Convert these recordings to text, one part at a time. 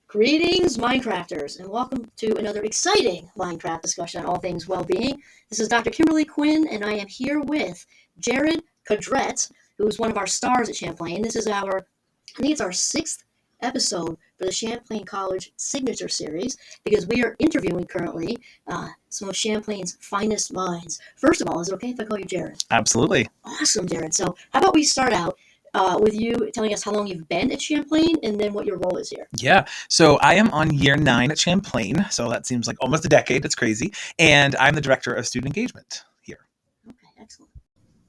Greetings, Minecrafters, and welcome to another exciting Minecraft discussion on all things well-being. This is Dr. Kimberly Quinn, and I am here with Jared Cadrette, who's one of our stars at Champlain. This is I think it's our 6th episode for the Champlain College Signature Series, because we are interviewing currently some of Champlain's finest minds. First of all, is it okay if I call you Jared? Absolutely. Awesome, Jared. So how about we start out with you telling us how long you've been at Champlain and then what your role is here. Yeah. So I am on year 9 at Champlain. So that seems like almost a decade. It's crazy. And I'm the director of student engagement here. Okay, excellent.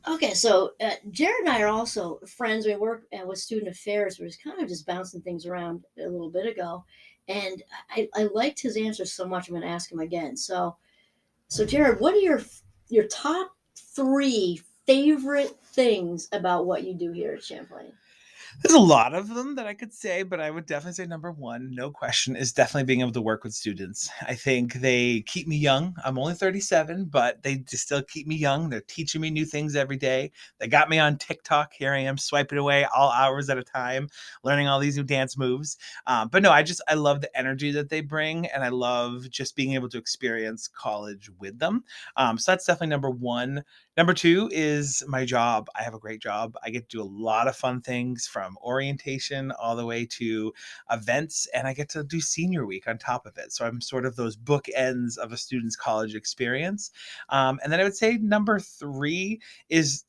Okay, so Jared and I are also friends. We work with student affairs. We was kind of just bouncing things around a little bit ago. And I liked his answers so much, I'm going to ask him again. So Jared, what are your top 3 favorite things about what you do here at Champlain? There's a lot of them that I could say, but I would definitely say number 1, no question, is definitely being able to work with students. I think they keep me young. I'm only 37, but they just still keep me young. They're teaching me new things every day. They got me on TikTok. Here I am swiping away all hours at a time, learning all these new dance moves. But no, I love the energy that they bring, and I love just being able to experience college with them. So that's definitely number 1. Number 2 is my job. I have a great job. I get to do a lot of fun things from orientation all the way to events, and I get to do senior week on top of it. So I'm sort of those bookends of a student's college experience. And then I would say number 3 is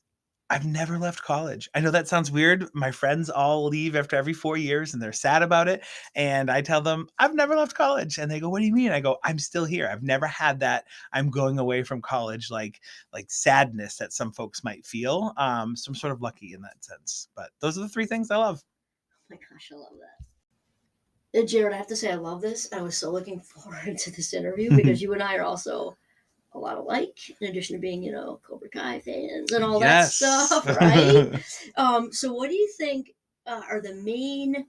I've never left college. I know that sounds weird. My friends all leave after every 4 years and they're sad about it. And I tell them, I've never left college. And they go, what do you mean? I go, I'm still here. I've never had that I'm going away from college like sadness that some folks might feel. So I'm sort of lucky in that sense. But those are the 3 things I love. Oh my gosh, I love that. Jared, I have to say I love this. I was so looking forward to this interview because you and I are also a lot alike, in addition to being, Cobra Kai fans and all that stuff, right? So what do you think are the main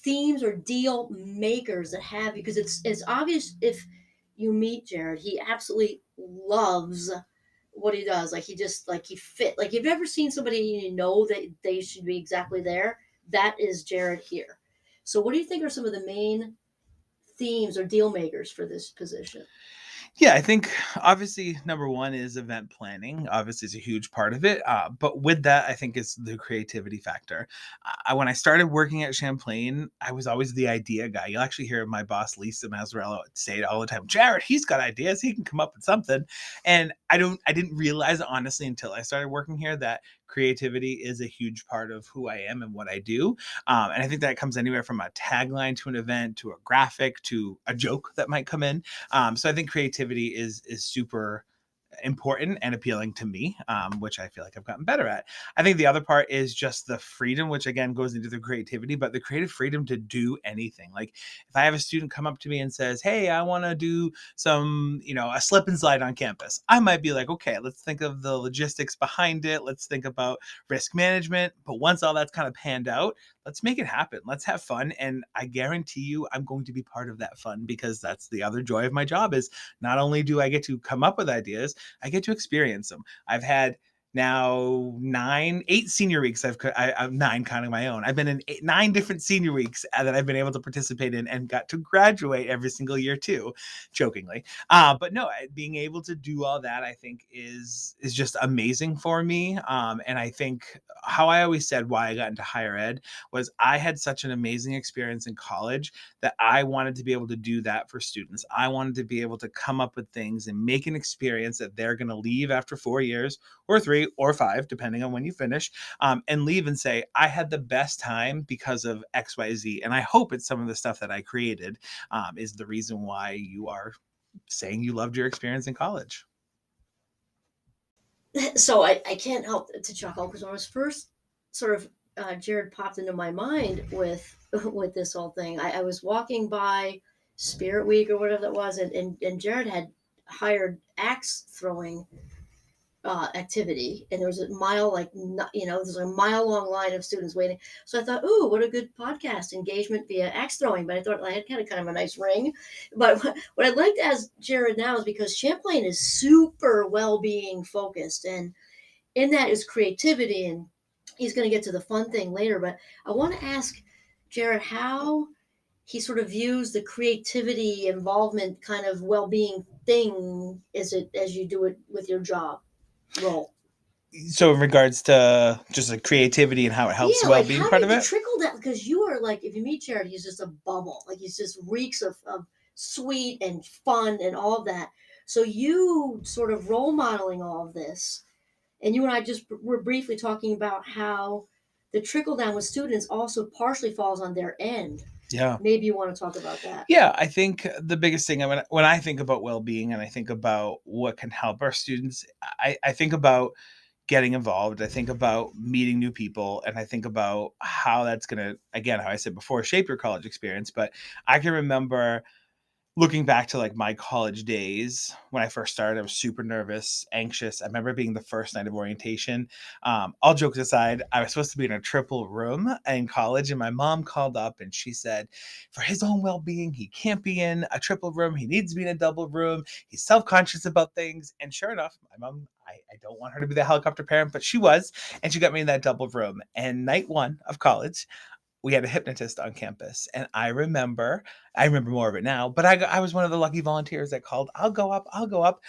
themes or deal makers that have, because it's obvious if you meet Jared, he absolutely loves what he does. He fit. If you've ever seen somebody you know that they should be exactly there, that is Jared here. So what do you think are some of the main themes or deal makers for this position? Yeah, I think obviously number 1 is event planning. Obviously, it's a huge part of it. But with that, I think it's the creativity factor. When I started working at Champlain, I was always the idea guy. You'll actually hear my boss, Lisa Mazzarello, say it all the time. Jared, he's got ideas. He can come up with something. And I didn't realize, honestly, until I started working here, that creativity is a huge part of who I am and what I do. And I think that comes anywhere from a tagline to an event, to a graphic, to a joke that might come in. So I think creativity is super important and appealing to me, which I feel like I've gotten better at. I think the other part is just the freedom, which again goes into the creativity, but the creative freedom to do anything. Like if I have a student come up to me and says, hey, I want to do some, a slip and slide on campus, I might be like, okay, let's think of the logistics behind it. Let's think about risk management. But once all that's kind of panned out, let's make it happen. Let's have fun. And I guarantee you, I'm going to be part of that fun, because that's the other joy of my job, is not only do I get to come up with ideas, I get to experience them. I've had now 8 senior weeks. I've 9 counting my own. I've been in 9 different senior weeks that I've been able to participate in, and got to graduate every single year too, jokingly. But no, being able to do all that, I think is just amazing for me. And I think how I always said why I got into higher ed was I had such an amazing experience in college that I wanted to be able to do that for students. I wanted to be able to come up with things and make an experience that they're going to leave after 4 years or 3 or 5, depending on when you finish, and leave and say, I had the best time because of XYZ. And I hope it's some of the stuff that I created is the reason why you are saying you loved your experience in college. So I can't help to chuckle, because when I was first sort of Jared popped into my mind with this whole thing, I was walking by Spirit Week or whatever that was, and Jared had hired axe throwing activity, and there was a mile, there's a mile long line of students waiting. So I thought, ooh, what a good podcast engagement via axe throwing. But I thought I had kind of a nice ring. But what I'd like to ask Jared now is, because Champlain is super well-being focused, and in that is creativity, and he's going to get to the fun thing later. But I want to ask Jared, how he sort of views the creativity involvement kind of well-being thing as you do it with your job role. So in regards to just like creativity and how it helps Yeah, the like well-being part having of the it. trickle down, because you are like, if you meet Jared, he's just a bubble. Like he's just reeks of sweet and fun and all of that. So you sort of role modeling all of this, and you and I just were briefly talking about how the trickle down with students also partially falls on their end. Yeah. Maybe you want to talk about that. Yeah, I think the biggest thing, when I think about well-being and I think about what can help our students, I think about getting involved. I think about meeting new people, and I think about how that's going to, again, how I said before, shape your college experience. But I can remember looking back to like my college days when I first started, I was super nervous, anxious. I remember being the first night of orientation. All jokes aside, I was supposed to be in a triple room in college, and my mom called up and she said, for his own well being, he can't be in a triple room. He needs to be in a double room. He's self conscious about things. And sure enough, my mom, I don't want her to be the helicopter parent, but she was. And she got me in that double room. And night one of college, we had a hypnotist on campus, and I remember more of it now, but I was one of the lucky volunteers that called, I'll go up.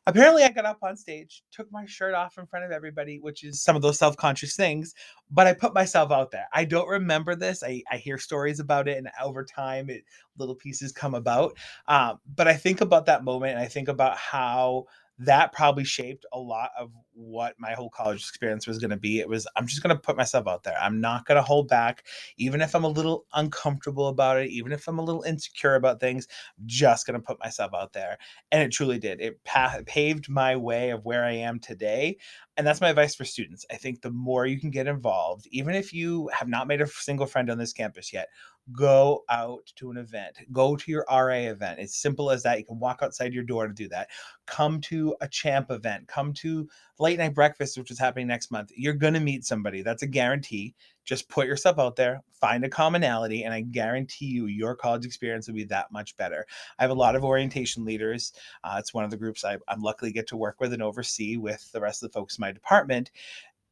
Apparently I got up on stage, took my shirt off in front of everybody, which is some of those self-conscious things, but I put myself out there. I don't remember this. I hear stories about it, and over time little pieces come about. But I think about that moment, and I think about how that probably shaped a lot of what my whole college experience was going to be. It was, I'm just going to put myself out there. I'm not going to hold back, even if I'm a little uncomfortable about it, even if I'm a little insecure about things. I'm just going to put myself out there. And it truly did. It paved my way of where I am today. And that's my advice for students. I think the more you can get involved, even if you have not made a single friend on this campus yet, go out to an event, go to your RA event. It's simple as that. You can walk outside your door to do that. Come to a Champ event, come to late night breakfast, which is happening next month. You're going to meet somebody. That's a guarantee. Just put yourself out there, find a commonality, and I guarantee you your college experience will be that much better. I have a lot of orientation leaders. It's one of the groups I'm luckily get to work with and oversee with the rest of the folks in my department.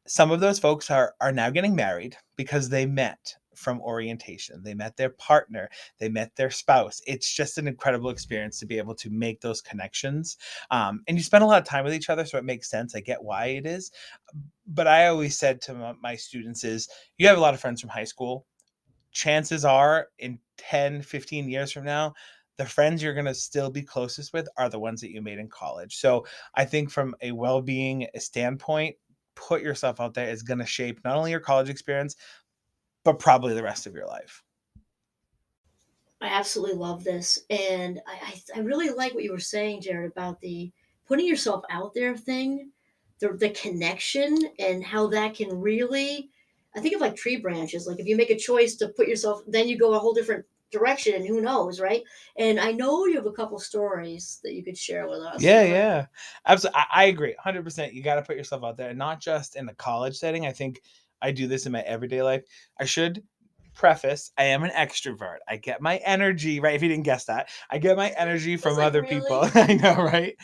Some of those folks are now getting married because they met from orientation. They met their partner, they met their spouse. It's just an incredible experience to be able to make those connections. And you spend a lot of time with each other, so it makes sense. I get why it is. But I always said to my students is, you have a lot of friends from high school. Chances are in 10, 15 years from now, the friends you're going to still be closest with are the ones that you made in college. So I think from a well-being standpoint, put yourself out there is going to shape not only your college experience, but probably the rest of your life. I absolutely love this, and I really like what you were saying, Jared, about the putting yourself out there thing, the connection, and how that can really. I think of like tree branches. Like if you make a choice to put yourself, then you go a whole different direction, and who knows, right? And I know you have a couple stories that you could share with us. You Yeah, want to? yeah. Absolutely. I agree 100%. You got to put yourself out there, and not just in the college setting. I think I do this in my everyday life. I should preface, I am an extrovert. I get my energy, right? If you didn't guess that, I get my energy I was from like, other people. really? I know, right?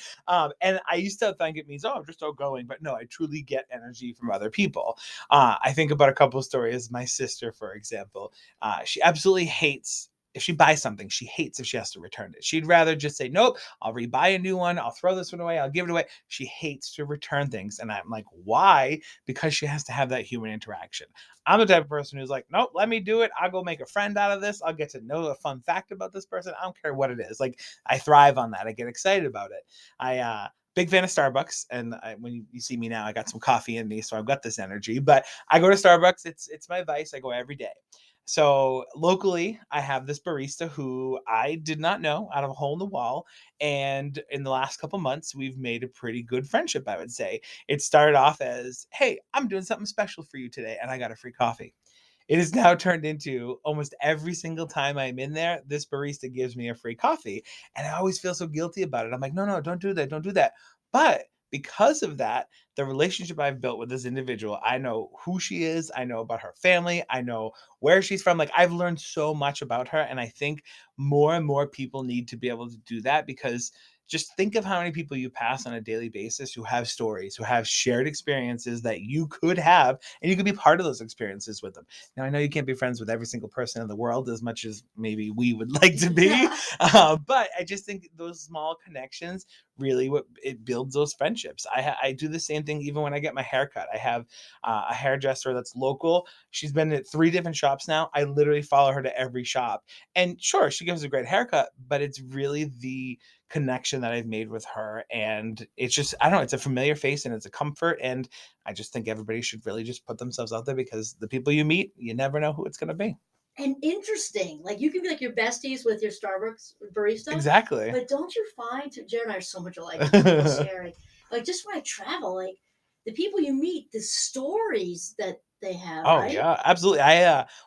And I used to think it means, oh, I'm just outgoing, but no, I truly get energy from other people. I think about a couple of stories. My sister, for example, she absolutely hates if she buys something, she hates if she has to return it. She'd rather just say, nope, I'll rebuy a new one. I'll throw this one away. I'll give it away. She hates to return things. And I'm like, why? Because she has to have that human interaction. I'm the type of person who's like, nope, let me do it. I'll go make a friend out of this. I'll get to know a fun fact about this person. I don't care what it is. Like, I thrive on that. I get excited about it. Big fan of Starbucks, and when you see me now, I got some coffee in me, so I've got this energy. But I go to Starbucks. It's my vice. I go every day. So locally, I have this barista who I did not know out of a hole in the wall. And in the last couple months, we've made a pretty good friendship, I would say. It started off as, hey, I'm doing something special for you today, and I got a free coffee. It has now turned into almost every single time I'm in there, this barista gives me a free coffee. And I always feel so guilty about it. I'm like, no, no, don't do that. Don't do that. But because of that, the relationship I've built with this individual, I know who she is. I know about her family. I know where she's from. Like, I've learned so much about her. And I think more and more people need to be able to do that because just think of how many people you pass on a daily basis who have stories, who have shared experiences that you could have, and you could be part of those experiences with them. Now, I know you can't be friends with every single person in the world as much as maybe we would like to be, but I just think those small connections really what it builds those friendships. I do the same thing even when I get my hair cut. I have a hairdresser that's local. She's been at 3 different shops now. I literally follow her to every shop. And sure, she gives a great haircut, but it's really the connection that I've made with her. And it's just, I don't know, it's a familiar face and it's a comfort. And I just think everybody should really just put themselves out there because the people you meet, you never know who it's going to be. And interesting. Like you can be like your besties with your Starbucks barista. Exactly. But don't you find Jared and I are so much alike, it's scary. Like just when I travel, like the people you meet, the stories that they have, Oh right? yeah, absolutely.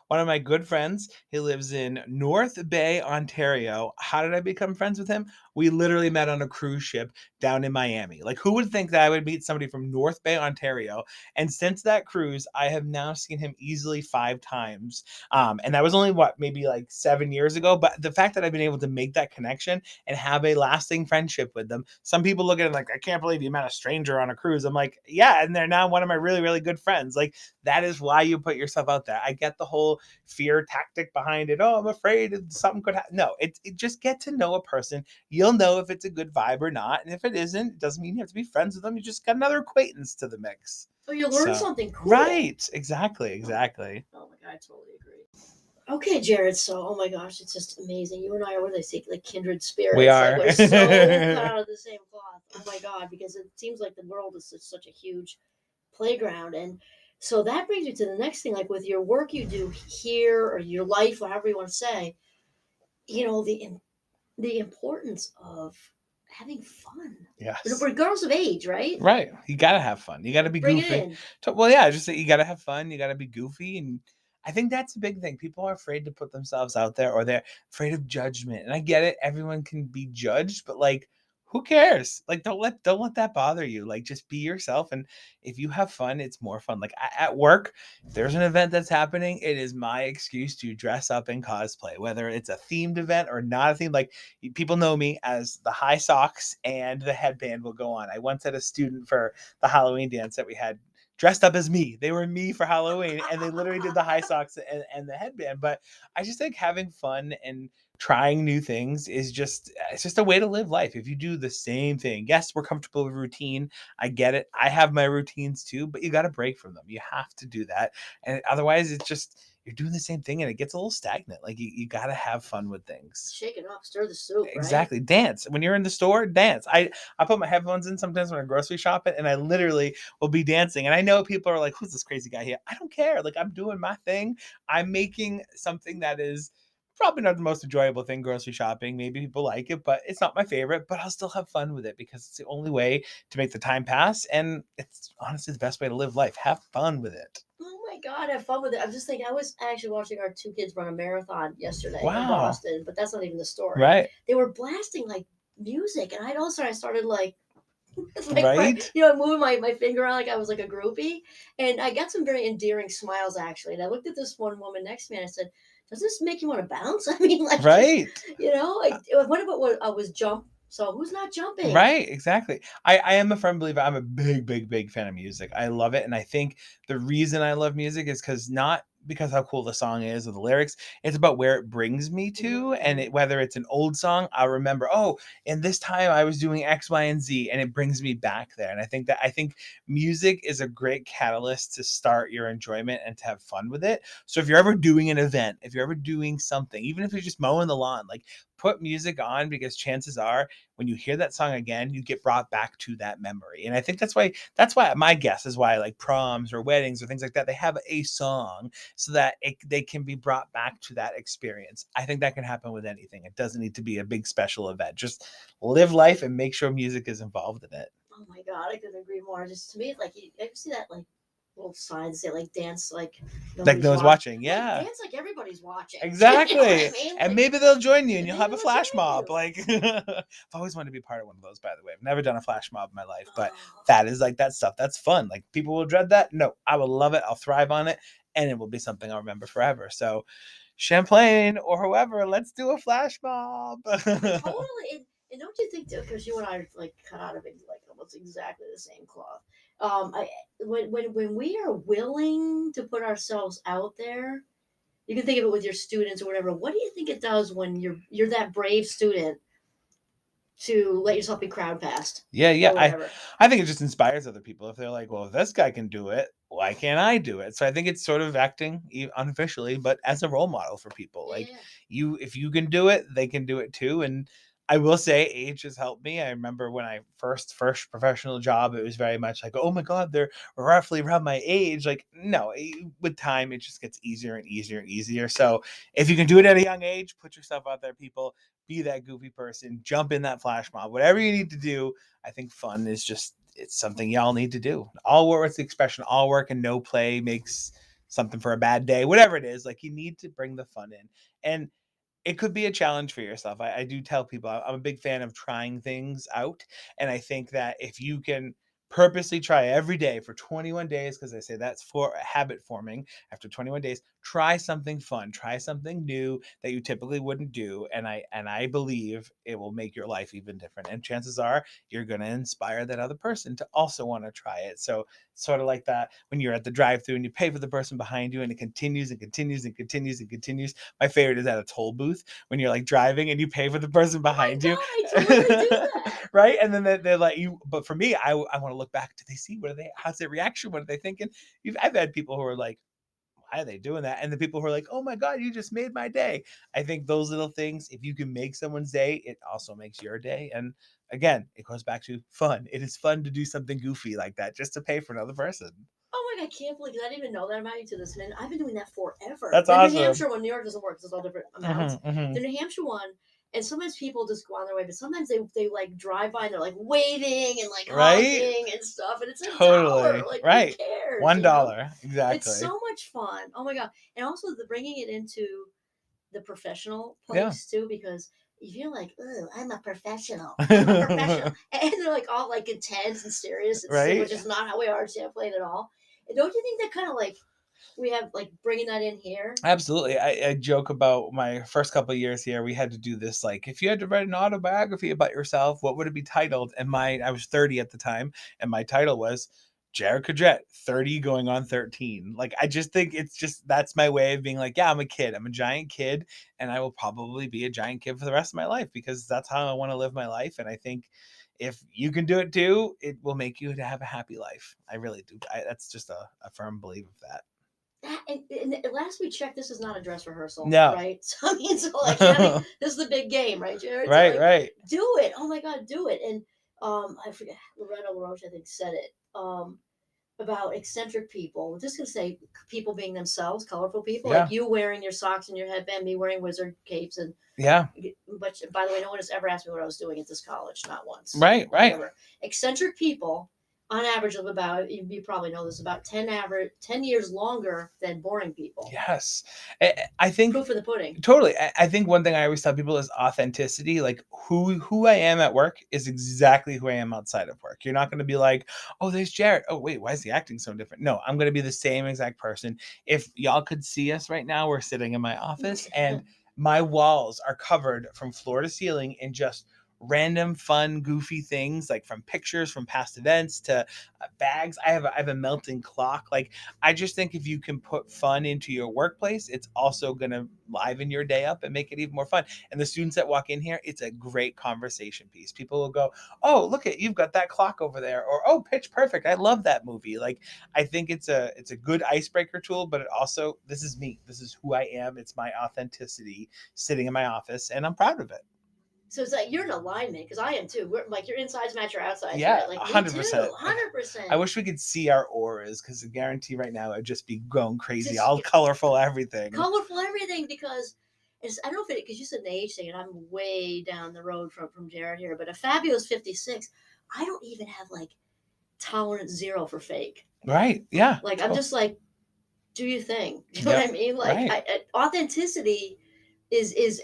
One of my good friends, he lives in North Bay, Ontario. How did I become friends with him? We literally met on a cruise ship down in Miami. Like who would think that I would meet somebody from North Bay, Ontario? And since that cruise, I have now seen him easily 5 times. And that was only what, maybe like 7 years ago. But the fact that I've been able to make that connection and have a lasting friendship with them, some people look at it like, I can't believe you met a stranger on a cruise. I'm like, yeah, and they're now one of my really, really good friends. Like that is why you put yourself out there. I get the whole fear tactic behind it. Oh, I'm afraid something could happen. No, it just get to know a person. You'll know if it's a good vibe or not. And if it isn't, it doesn't mean you have to be friends with them. You just got another acquaintance to the mix. Oh, you learn something cool. Right. Exactly. Oh my God, I totally agree. Okay, Jared. So, oh my gosh, it's just amazing. You and I are what they say, like kindred spirits. We are. Like we're so cut out of the same cloth. Oh my God, because it seems like the world is such a huge playground. And so that brings me to the next thing, like with your work you do here or your life, or however you want to say, the importance of having fun. Yes. Regardless of age, right? Right. You got to have fun. You got to be Bring it goofy. in. Well, yeah, just that you got to have fun. You got to be goofy. And I think that's a big thing. People are afraid to put themselves out there or they're afraid of judgment. And I get it. Everyone can be judged, but like, who cares? Like, don't let that bother you. Like, just be yourself. And if you have fun, it's more fun. Like at work, if there's an event that's happening, it is my excuse to dress up in cosplay, whether it's a themed event or not a theme. Like people know me as the high socks and the headband will go on. I once had a student for the Halloween dance that we had dressed up as me. They were me for Halloween and they literally did the high socks and the headband. But I just think having fun and trying new things is it's just a way to live life. If you do the same thing, yes, we're comfortable with routine. I get it. I have my routines too, but you got to break from them. You have to do that. And otherwise it's just, you're doing the same thing and it gets a little stagnant. Like you got to have fun with things. Shake it up, stir the soup, Exactly. right? Dance. When you're in the store, dance. I put my headphones in sometimes when I grocery shop it and I literally will be dancing. And I know people are like, who's this crazy guy here? I don't care. Like I'm doing my thing. I'm making something that is probably not the most enjoyable thing, grocery shopping. Maybe people like it, but it's not my favorite, but I'll still have fun with it because it's the only way to make the time pass. And it's honestly the best way to live life. Have fun with it. Oh my God, have fun with it. I'm just thinking, I was actually watching our 2 kids run a marathon yesterday in Wow. Boston, but that's not even the story. Right. They were blasting like music, and I started like, Right. moving my finger around like I was like a groupie. And I got some very endearing smiles actually. And I looked at this one woman next to me and I said, does this make you want to bounce? I mean, like, Right. what about what I was jump? So who's not jumping? Right, exactly. I am a firm believer. I'm a big fan of music. I love it. And I think the reason I love music is not because how cool the song is or the lyrics. It's about where it brings me to. And whether it's an old song, I'll remember, oh, and this time I was doing X, Y, and Z, and it brings me back there. And I think music is a great catalyst to start your enjoyment and to have fun with it. So if you're ever doing an event, if you're ever doing something, even if you're just mowing the lawn, like put music on because chances are when you hear that song again, you get brought back to that memory. And I think that's why my guess is why like proms or weddings or things like that, they have a song so that they can be brought back to that experience. I think that can happen with anything. It doesn't need to be a big special event. Just live life and make sure music is involved in it. Oh my God, I couldn't agree more. Just to me, like you ever see that like little signs say like dance like no one's watching. Yeah. Like, dance like everybody's watching. Exactly. You know what I mean? And like, maybe they'll join you and you'll have a maybe flash they'll join mob. you. Like I've always wanted to be part of one of those, by the way. I've never done a flash mob in my life, but Oh. that is like that stuff. That's fun. Like people will dread that. No, I will love it. I'll thrive on it. And it will be something I'll remember forever. So Champlain or whoever, let's do a flash mob. Totally. And And don't you think, because you and I are like cut out of it, like almost exactly the same cloth. When we are willing to put ourselves out there, you can think of it with your students or whatever. What do you think it does when you're that brave student to let yourself be crowd passed Yeah. or whatever? I think it just inspires other people. If they're like, well, if this guy can do it, why can't I do it? So I think it's sort of acting unofficially, but as a role model for people. Like, Yeah. if you can do it, they can do it too. And I will say age has helped me. I remember when I first professional job, it was very much like, oh my God, they're roughly around my age. Like, no, with time, it just gets easier and easier and easier. So if you can do it at a young age, put yourself out there, people. Be that goofy person, jump in that flash mob, whatever you need to do. I think fun is just, it's something y'all need to do. All work, what's the expression? All work and no play makes something for a bad day, whatever it is. Like, you need to bring the fun in. And it could be a challenge for yourself. I do tell people I'm a big fan of trying things out. And I think that if you can purposely try every day for 21 days, because I say that's for habit forming, after 21 days, try something fun, try something new that you typically wouldn't do. And I believe it will make your life even different. And chances are you're going to inspire that other person to also want to try it. So sort of like that when you're at the drive-through and you pay for the person behind you, and it continues and continues and continues and continues. My favorite is at a toll booth when you're like driving and you pay for the person Oh my behind God, you. I totally do that. Right. And then they're like, you, but for me, I want to look back. Do they see, how's their reaction? What are they thinking? I've had people who are like, why are they doing that? And the people who are like, oh my God, you just made my day. I think those little things, if you can make someone's day, it also makes your day. And again, it goes back to fun. It is fun to do something goofy like that just to pay for another person. Oh my God, I can't believe I didn't even know that about you to this minute. I've been doing that forever. That's The New awesome. Hampshire one, New York doesn't work. There's all different amounts. Mm-hmm. The New Hampshire one, and sometimes people just go on their way, but sometimes they like drive by and they're like waving and like Right? honking and stuff, and it's Totally. $1. Like, who Right. cares? $1. It's Exactly. so much fun. Oh my God, and also the bringing it into the professional Yeah. place too, because you feel like, oh, I'm a professional. I'm a professional. And they're like all like intense and serious, Right? which is not how we are at Champlain at all. And don't you think that kind of like we have like bringing that in here? Absolutely. I joke about my first couple of years here. We had to do this, like, if you had to write an autobiography about yourself, what would it be titled? And I was 30 at the time, and my title was Jared Cadrette, 30 going on 13. Like, I just think that's my way of being like, yeah, I'm a kid. I'm a giant kid, and I will probably be a giant kid for the rest of my life because that's how I want to live my life. And I think if you can do it too, it will make you to have a happy life. I really do. That's just a firm belief of that. And last we checked, this is not a dress rehearsal, No. right? So I mean, so like, this is the big game, right, Jared? So Right, like, right. do it. Oh my God, do it. And I forget, Loretta LaRoche, I think, said it. About eccentric people. We're just gonna say people being themselves, colorful people, Yeah. like you wearing your socks and your headband, me wearing wizard capes, and Yeah. but by the way, no one has ever asked me what I was doing at this college, not once. Right, right. Ever. Eccentric people, on average, live about you probably know this about 10 years longer than boring people. Yes. I think Proof of the pudding. totally. I think one thing I always tell people is authenticity. Like, who I am at work is exactly who I am outside of work. You're not going to be like, oh, there's Jared. Oh, wait, why is he acting so different? No, I'm going to be the same exact person. If y'all could see us right now, we're sitting in my office and my walls are covered from floor to ceiling in just random fun goofy things, like from pictures from past events to bags. I have a melting clock. Like, I just think if you can put fun into your workplace, it's also going to liven your day up and make it even more fun. And the students that walk in here, it's a great conversation piece. People will go, oh, look at, you've got that clock over there, or oh, Pitch Perfect, I love that movie. Like, I think it's a good icebreaker tool, but it also, this is me, this is who I am, it's my authenticity sitting in my office, and I'm proud of it. So it's like you're in alignment because I am too. We're like your insides match your outsides. Yeah, Right? Like 100%. 100%. I wish we could see our auras, because I guarantee right now I'd just be going crazy, Just all colorful everything. Colorful everything because I don't know if it because you said an age thing and I'm way down the road from Jared here, but a fabulous 56, I don't even have like tolerance zero for fake. Right. Yeah. Like I'm just like, do your thing. You know Yep. what I mean? Like Right. authenticity is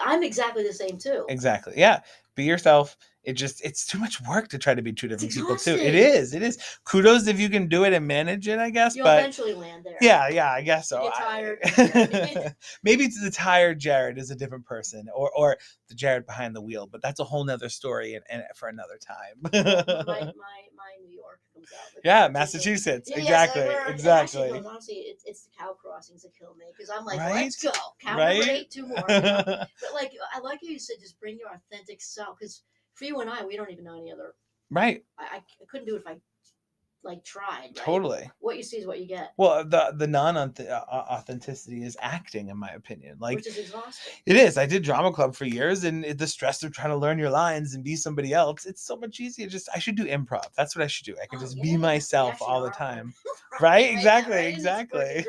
I'm exactly the same too. Exactly. Yeah. Be yourself. It's too much work to try to be two different people too. It exhausting. is. Kudos if you can do it and manage it, I guess. You'll But eventually land there. yeah, I guess You so. get tired. Yeah. Maybe the tired Jared is a different person, or the Jared behind the wheel. But that's a whole nother story and for another time. My New York comes out. Yeah, Massachusetts. Yeah, Exactly. yes, exactly. actually, no, honestly, it's the cow crossings that kill me because I'm like, Right? let's go. Cow Right? number 8, 2 more. You know? But like, I like how you said, just bring your authentic self. Because for you and I, we don't even know any other. Right. I couldn't do it if I like tried. Right? Totally. What you see is what you get. Well, the non authenticity is acting, in my opinion. Like, which is exhausting. It is. I did drama club for years, and the stress of trying to learn your lines and be somebody else. It's so much easier. I should do improv. That's what I should do. I can just be myself all the time. Right? Exactly. Right? Exactly.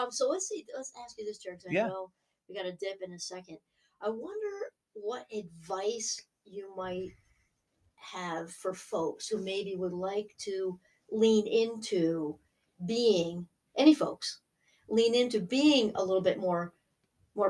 So let's see. Let's ask you this, Jared. I know we got a dip in a second. I wonder what advice you might have for folks who maybe would like to lean into being lean into being a little bit more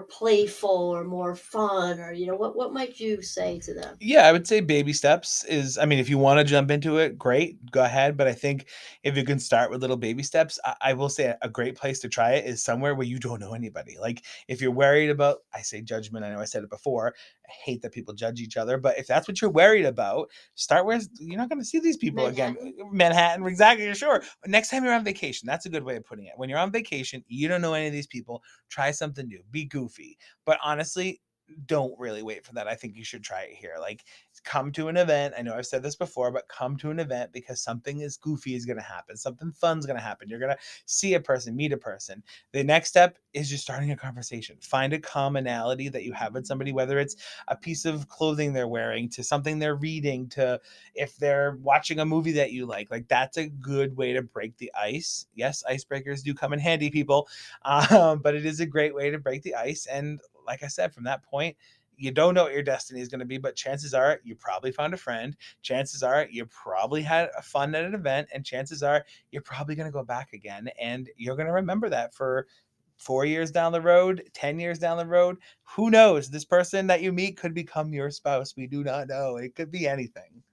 playful or more fun, or what might you say to them? Yeah, I would say baby steps is, I mean, if you want to jump into it, great, go ahead. But I think if you can start with little baby steps, I will say a great place to try it is somewhere where you don't know anybody. Like if you're worried about, I say judgment, I know I said it before, I hate that people judge each other, but if that's what you're worried about, start where you're not going to see these people again. Manhattan, exactly, sure. Next time you're on vacation, that's a good way of putting it. When you're on vacation, you don't know any of these people, try something new, be goofy. But honestly, don't really wait for that. I think you should try it here. Like, come to an event. I know I've said this before, but come to an event because something is goofy is going to happen. Something fun's going to happen. You're going to see a person, meet a person. The next step is just starting a conversation. Find a commonality that you have with somebody, whether it's a piece of clothing they're wearing, to something they're reading, to if they're watching a movie that you like that's a good way to break the ice. Yes, icebreakers do come in handy, people. But it is a great way to break the ice. And like I said, from that point, you don't know what your destiny is going to be, but chances are you probably found a friend. Chances are you probably had fun at an event, and chances are you're probably going to go back again, and you're going to remember that for 4 years down the road, 10 years down the road. Who knows? This person that you meet could become your spouse. We do not know. It could be anything.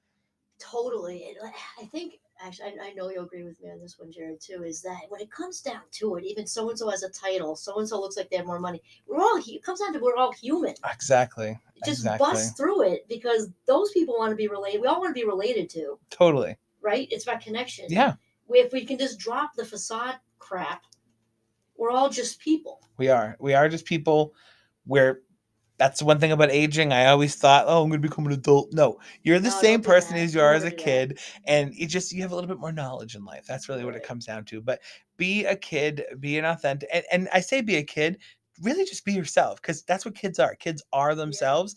Totally. I think, actually, I know you'll agree with me on this one, Jared, too, is that when it comes down to it, even so-and-so has a title, so-and-so looks like they have more money, it comes down to we're all human. Exactly. Just bust through it, because those people want to be related. We all want to be related to. Totally. Right? It's about connection. Yeah. If we can just drop the facade crap, we're all just people. We are just people. That's one thing about aging. I always thought, I'm going to become an adult. No, you're the same person as you are as a kid. And you have a little bit more knowledge in life. That's really what it comes down to. But be a kid, be an authentic. And I say be a kid, really just be yourself, because that's what kids are. Kids are themselves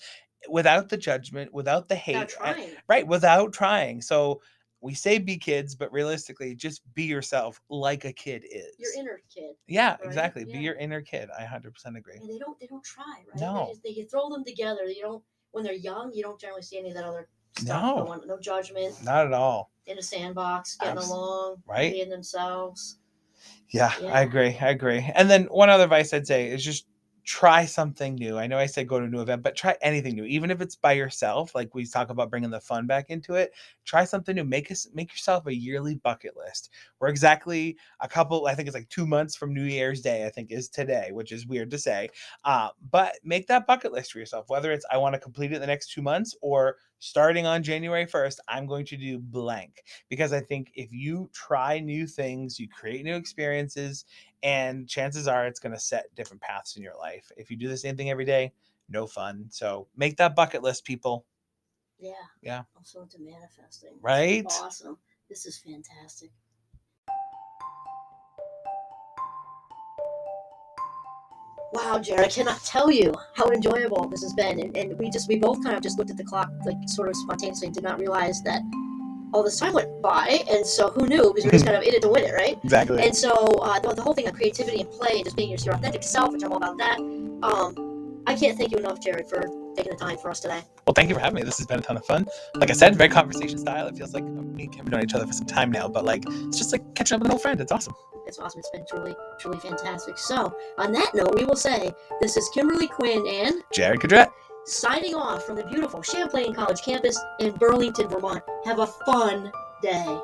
without the judgment, without the hate. Without trying. So we say be kids, but realistically, just be yourself like a kid is. Your inner kid. Yeah, right? Exactly. Yeah. Be your inner kid. I 100% agree. And they don't try, right? No. They throw them together. When they're young, you don't generally see any of that other stuff going on. No judgment. Not at all. In a sandbox, getting along, right? being themselves. Yeah, I agree. And then one other advice I'd say is just try something new. I know I said go to a new event, but try anything new, even if it's by yourself. Like we talk about bringing the fun back into it. Try something new. Make yourself a yearly bucket list. We're exactly I think it's like 2 months from New Year's Day, I think is today, which is weird to say. But make that bucket list for yourself, whether it's I want to complete it in the next 2 months, or starting on January 1st, I'm going to do blank. Because I think if you try new things, you create new experiences, and chances are it's going to set different paths in your life. If you do the same thing every day, no fun. So make that bucket list, people. Yeah. Also into manifesting. Right? Awesome. This is fantastic. Wow, Jared, I cannot tell you how enjoyable this has been. And we both kind of just looked at the clock, like sort of spontaneously, did not realize that all this time went by. And so who knew? Because we're just kind of in it to win it, right? Exactly. And so the whole thing of creativity and play and just being your authentic self, which I'm all about that. I can't thank you enough, Jared, for taking the time for us today. Well, thank you for having me. This has been a ton of fun. Like I said, very conversation style. It feels like me and Kim have known each other for some time now, but it's just like catching up with an old friend. It's awesome. It's awesome. It's been truly, truly fantastic. So, on that note, we will say this is Kimberly Quinn and Jared Cadrette. signing off from the beautiful Champlain College campus in Burlington, Vermont. Have a fun day.